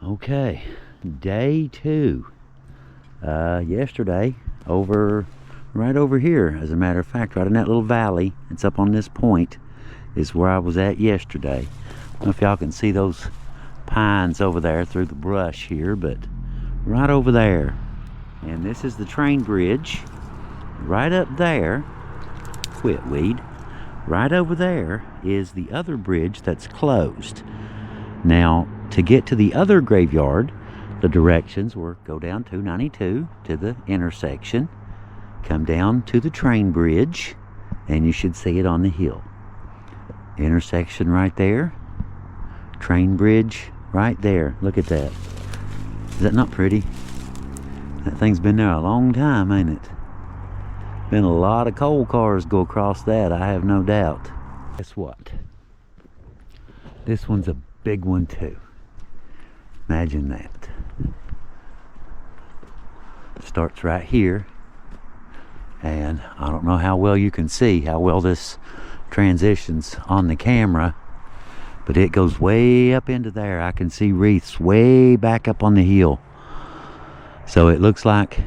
Okay, day 2. Yesterday, right over here, as a matter of fact, right in that little valley, it's up on this point, is where I was at yesterday. I don't know if y'all can see those pines over there through the brush here, but right over there. And this is the train bridge. Right up there, quit weed. Right over there is the other bridge that's closed. Now, to get to the other graveyard, the directions were go down 292 to the intersection, come down to the train bridge, and you should see it on the hill. Intersection right there, train bridge right there. Look at that. Is that not pretty? That thing's been there a long time, ain't it? Been a lot of coal cars go across that, I have no doubt. Guess what? This one's a big one too. Imagine that. Starts right here, and I don't know how well you can see how well this transitions on the camera, but it goes way up into there. I can see wreaths way back up on the hill. So it looks like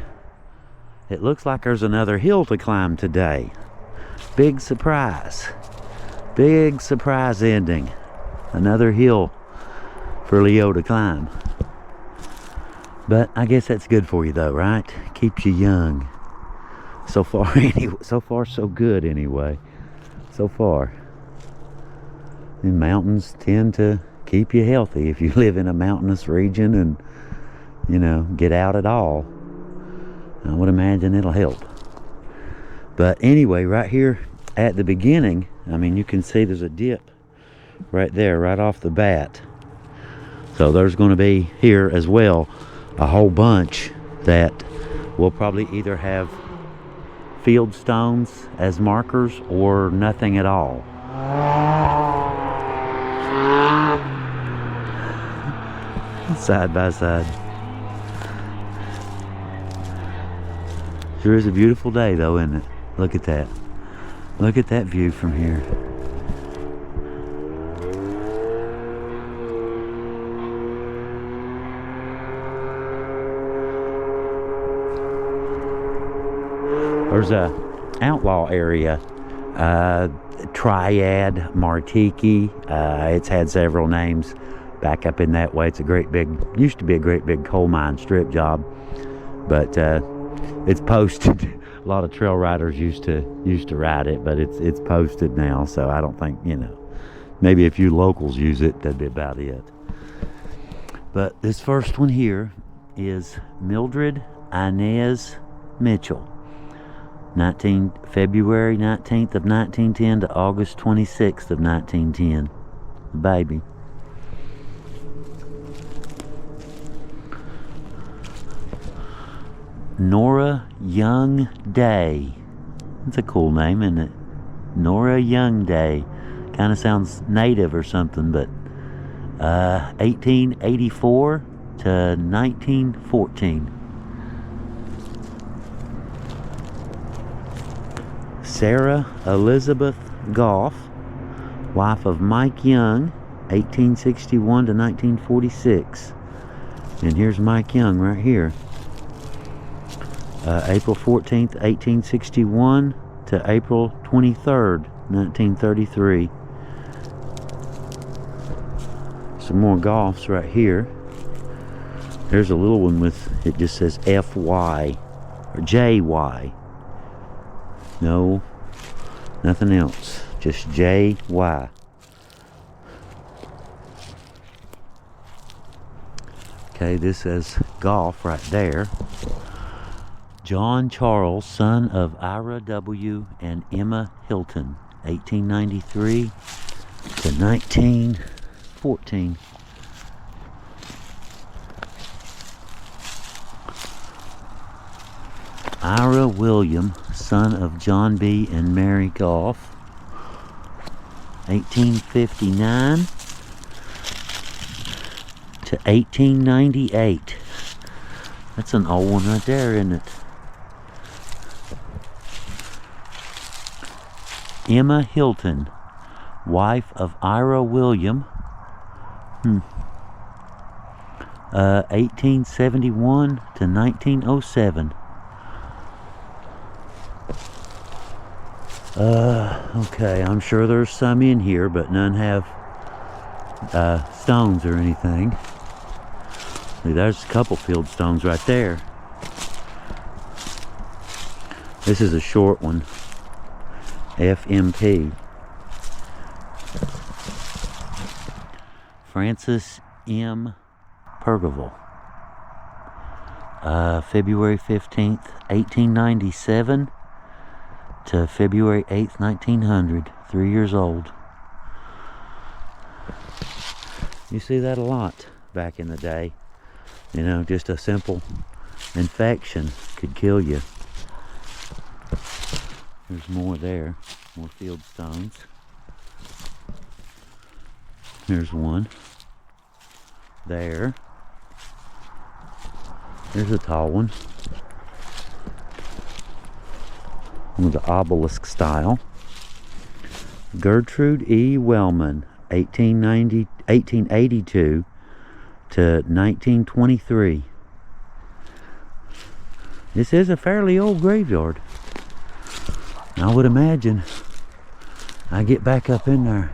there's another hill to climb today. Big surprise. Big surprise ending. Another hill for Leo to climb. But I guess that's good for you though, right? Keeps you young. So far so good anyway. So far. And mountains tend to keep you healthy if you live in a mountainous region and, you know, get out at all. I would imagine it'll help. But anyway, right here at the beginning, I mean, you can see there's a dip right there, right off the bat. So there's going to be here as well a whole bunch that will probably either have field stones as markers or nothing at all. Side by side. Sure is a beautiful day though, isn't it? Look at that. Look at that view from here. There's a outlaw area, Triad, Martiki. It's had several names back up in that way. It's used to be a great big coal mine strip job, but it's posted. A lot of trail riders used to ride it, but it's posted now. So I don't think, you know, maybe a few locals use it. That'd be about it. But this first one here is Mildred Inez Mitchell. February 19th of 1910 to August 26th of 1910. The baby. Nora Young Day. That's a cool name, isn't it? Nora Young Day. Kind of sounds native or something, but 1884 to 1914. Sarah Elizabeth Goff, wife of Mike Young, 1861 to 1946. And here's Mike Young right here. April 14th, 1861 to April 23rd, 1933. Some more Goffs right here. There's a little one with, it just says FY or JY. No, nothing else. Just JY. Okay, this says Goff right there. John Charles, son of Ira W. and Emma Hilton, 1893 to 1914. Ira William, son of John B. and Mary Goff, 1859 to 1898. That's an old one right there, isn't it? Emma Hilton, wife of Ira William. 1871 to 1907. Okay, I'm sure there's some in here, but none have stones or anything. See, there's a couple field stones right there. This is a short one. FMP. Francis M. Percival. February 15th, 1897 to February 8th, 1900. 3 years old. You see that a lot back in the day. You know, just a simple infection could kill you. There's more there. More field stones. There's one. There. There's a tall one. One with the obelisk style. Gertrude E. Wellman, 1882 to 1923. This is a fairly old graveyard. I would imagine I get back up in there.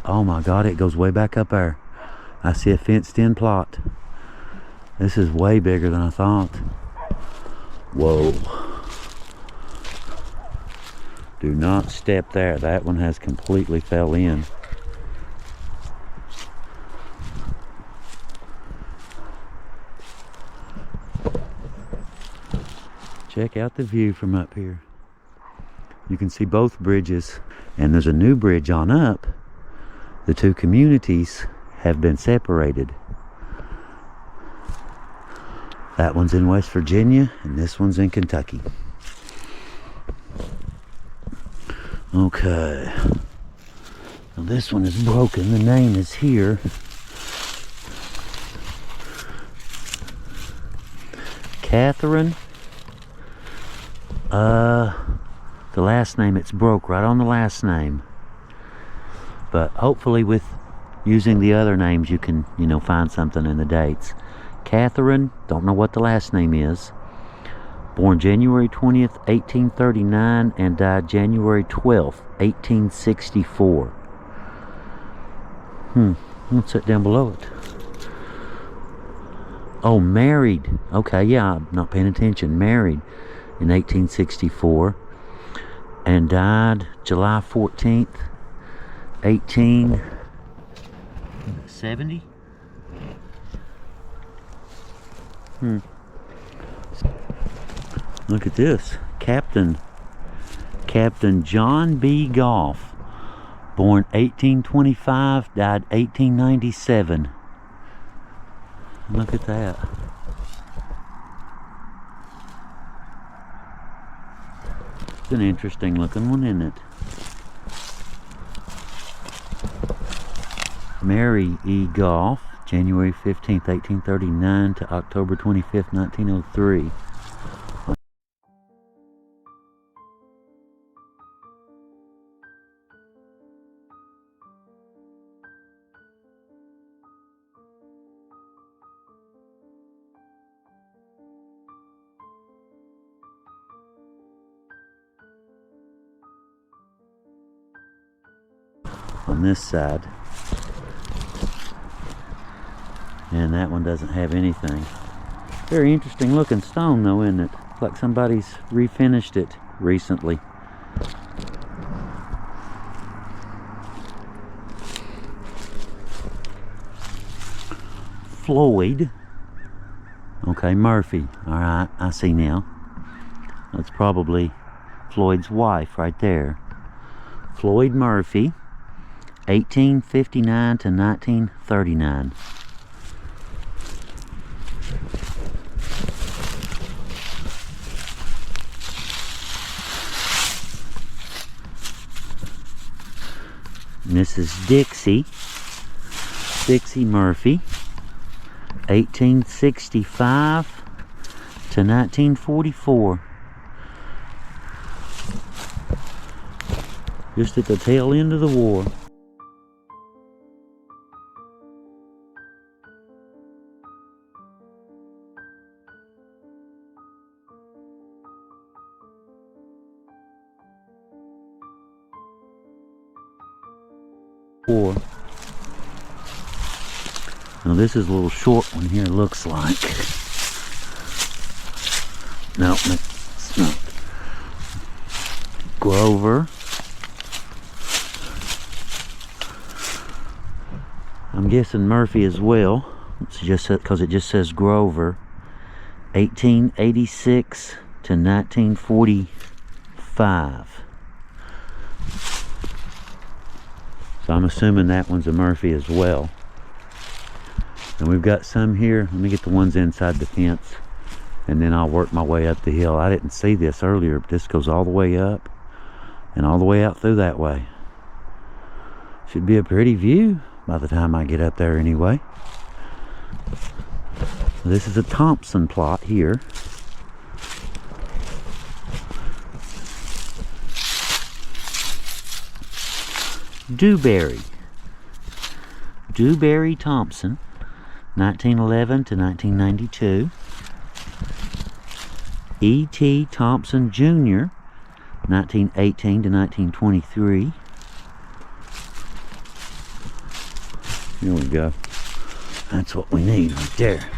Oh my God, it goes way back up there. I see a fenced in plot. This is way bigger than I thought. Whoa. Do not step there. That one has completely fell in. Check out the view from up here. You can see both bridges, and there's a new bridge on up. The two communities have been separated. That one's in West Virginia, and this one's in Kentucky. Okay. Now this one is broken. The name is here. Catherine. The last name, it's broke right on the last name. But hopefully with using the other names you can, you know, find something in the dates. Catherine, don't know what the last name is. Born January 20th, 1839 and died January 12th, 1864. What's that down below it? Oh, married. Okay, yeah, I'm not paying attention. Married in 1864 and died July 14th, 1870. Look at this. Captain John B. Goff, born 1825, died 1897. Look at that. It's an interesting looking one, isn't it? Mary E. Goff, January 15th, 1839 to October 25th, 1903. On this side, and that one doesn't have anything. Very interesting looking stone though, isn't it? It's like somebody's refinished it recently. Floyd. Okay, Murphy. Alright, I see now. That's probably Floyd's wife right there. Floyd Murphy, 1859 to 1939. Mrs. Dixie Murphy, 1865 to 1944. Just at the tail end of the war. . before. Now this is a little short one here, looks like. No, it's not. Grover. I'm guessing Murphy as well. It's just because it just says Grover. 1886 to 1945. So I'm assuming that one's a Murphy as well. And we've got some here. Let me get the ones inside the fence, and then I'll work my way up the hill. I didn't see this earlier, but this goes all the way up and all the way out through that way. Should be a pretty view by the time I get up there anyway. This is a Thompson plot here. Dewberry Thompson, 1911 to 1992. E.T. Thompson Jr., 1918 to 1923. Here we go. That's what we need right there.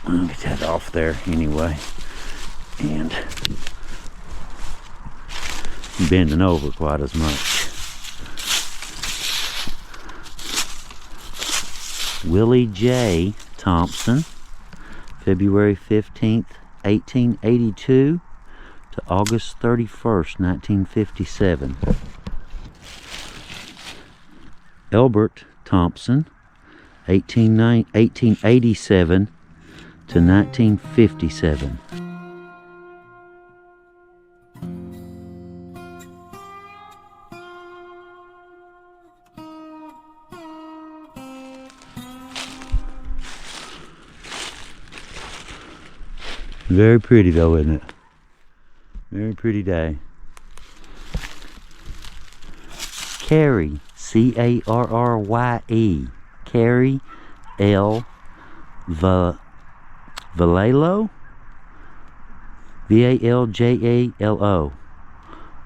I'll get that off there anyway. And bending over quite as much. Willie J. Thompson, February 15th, 1882 to August 31st, 1957. Elbert Thompson, 1887 to 1957. Very pretty though, isn't it? Very pretty day. Carrie, C-A-R-R-Y-E, Carrie L. Vallejo, V-A-L-J-A-L-O,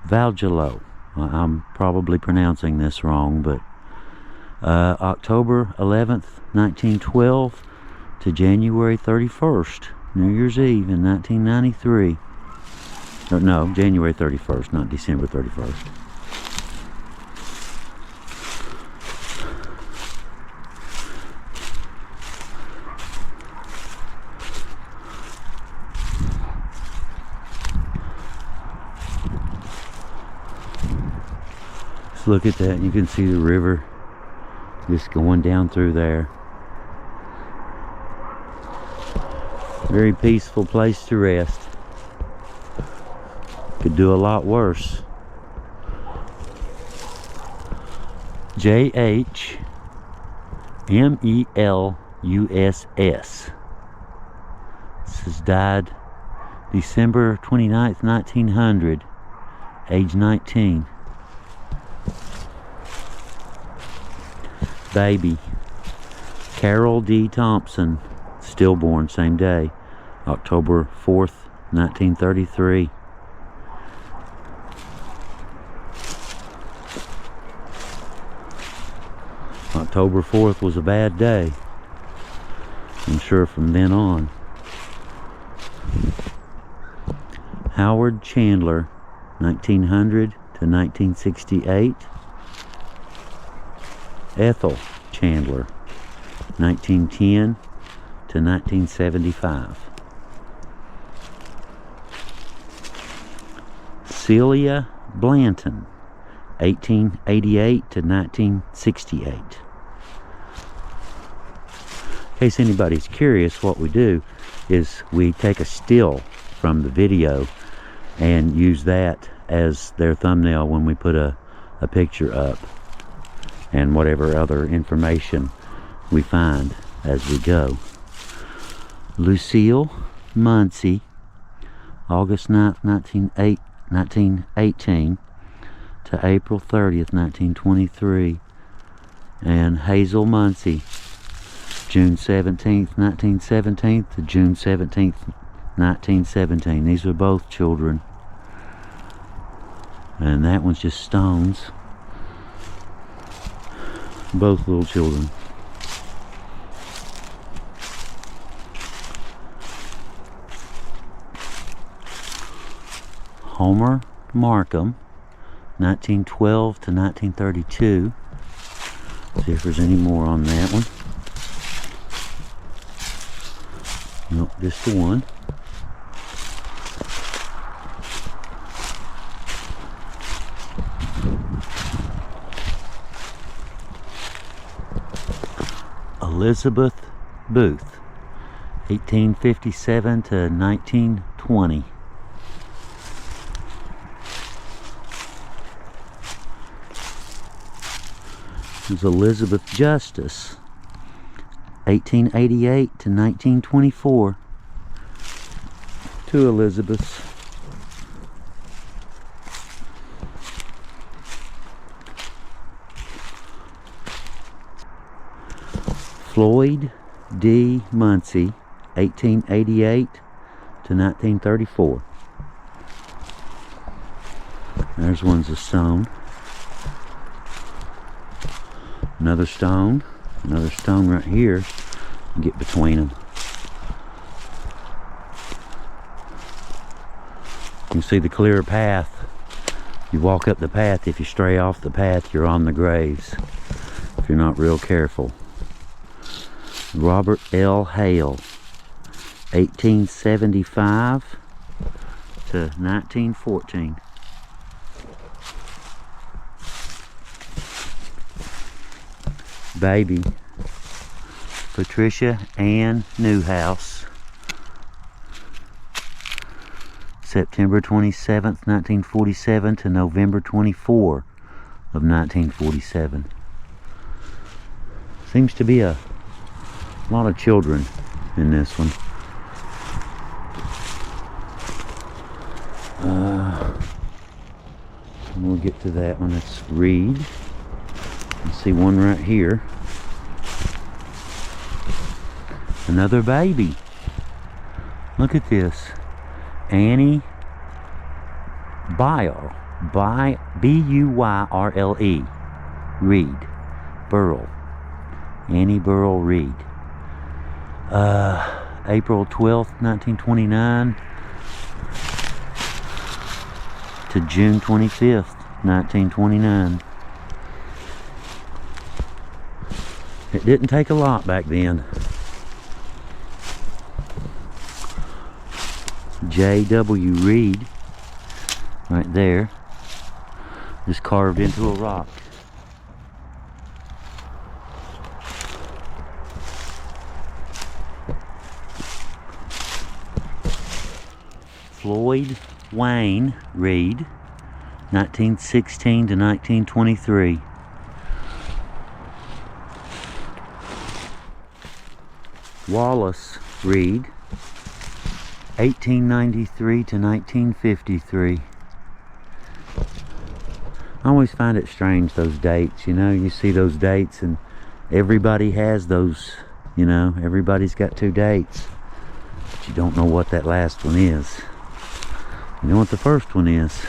Valgelo. I'm probably pronouncing this wrong, but October 11th, 1912 to January 31st, New Year's Eve in 1993. Or no, January 31st, not December 31st. Look at that, you can see the river just going down through there. Very peaceful place to rest. Could do a lot worse. J-H-M-E-L-U-S-S. This is died December 29th, 1900, age 19. Baby, Carol D. Thompson, stillborn, same day, October 4th, 1933. October 4th was a bad day, I'm sure from then on. Howard Chandler, 1900 to 1968. Ethel Chandler, 1910 to 1975. Celia Blanton, 1888 to 1968. In case anybody's curious, what we do is we take a still from the video and use that as their thumbnail when we put a picture up, and whatever other information we find as we go. Lucille Muncie, August 9th, 1918 to April 30th, 1923. And Hazel Muncie, June 17th, 1917 to June 17th, 1917. These are both children. And that one's just stones. Both little children. Homer Markham, 1912 to 1932. See if there's any more on that one. Nope, just the one. Elizabeth Booth, 1857 to 1920. There's Elizabeth Justice, 1888 to 1924. Two Elizabeths. Floyd D. Muncie, 1888 to 1934. There's one's a stone. Another stone right here. Get between them. You can see the clear path. You walk up the path. If you stray off the path, you're on the graves if you're not real careful. Robert L. Hale, 1875 to 1914. Baby Patricia Ann Newhouse, September 27th, 1947 to November 24 of 1947. Seems to be a lot of children in this one. We'll get to that one. Let's read. Let's see one right here. Another baby. Look at this. Annie Buyerle. B-U-Y-R-L-E. Reed. Burrell. Annie Burrell Reed. April 12th, 1929 to June 25th, 1929. It didn't take a lot back then. J.W. Reed, right there, just carved into a rock. Floyd Wayne Reed, 1916 to 1923. Wallace Reed, 1893 to 1953. I always find it strange, those dates, you know, you see those dates and everybody has those, you know, everybody's got two dates, but you don't know what that last one is. You know what the first one is,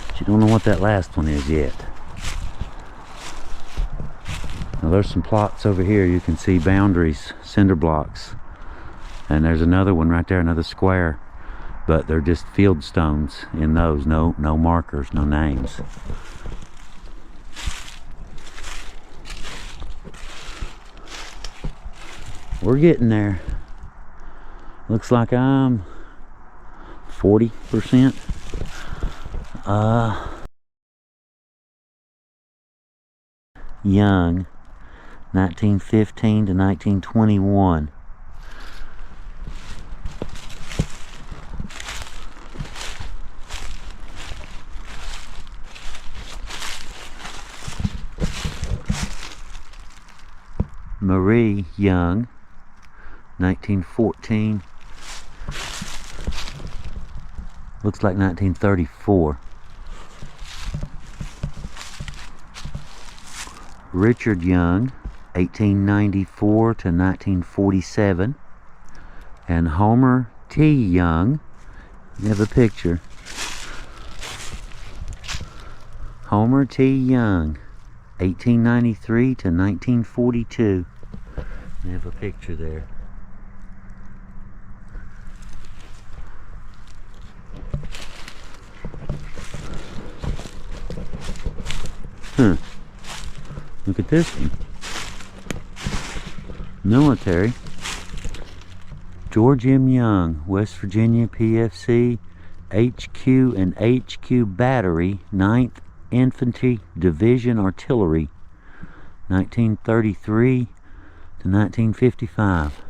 but you don't know what that last one is yet. Now there's some plots over here, you can see boundaries, cinder blocks. And there's another one right there, another square. But they're just field stones in those, no markers, no names. We're getting there. Looks like I'm 40%. Young, 1915 to 1921. Marie Young, 1914. Looks like 1934. Richard Young, 1894 to 1947. And Homer T. Young, you have a picture. Homer T. Young, 1893 to 1942. They have a picture there. Huh. Look at this one. Military. George M. Young, West Virginia PFC, HQ and HQ Battery, 9th Infantry Division Artillery, 1933 to 1955.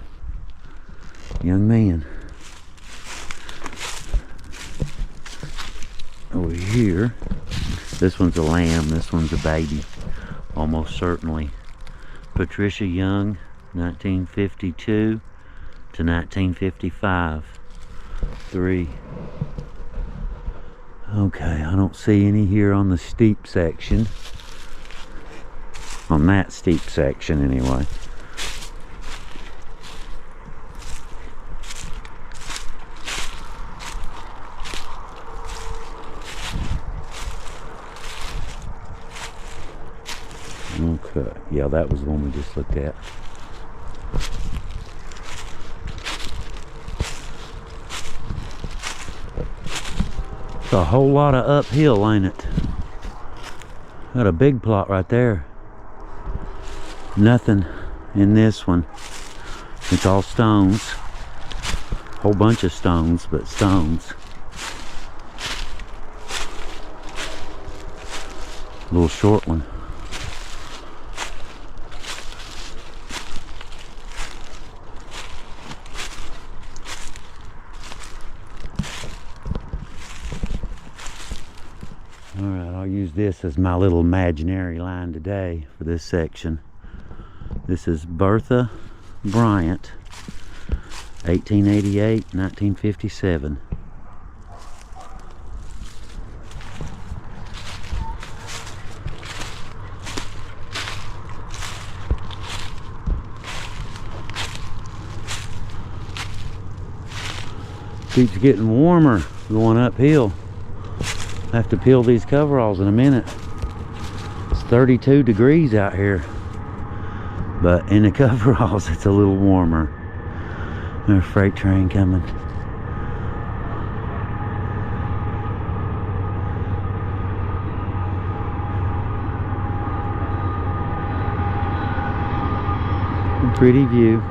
Young man. Over here, this one's a lamb, this one's a baby, almost certainly. Patricia Young, 1952 to 1955. 3. Okay, I don't see any here on the steep section. On that steep section anyway. Okay, yeah, that was the one we just looked at. It's a whole lot of uphill, ain't it? Got a big plot right there. Nothing in this one. It's all stones. Whole bunch of stones, but stones. Little short one. Alright, I'll use this as my little imaginary line today for this section. This is Bertha Bryant, 1888, 1957. Keeps getting warmer going uphill. I have to peel these coveralls in a minute. It's 32 degrees out here, but in the coveralls it's a little warmer. There's a freight train coming. Pretty view.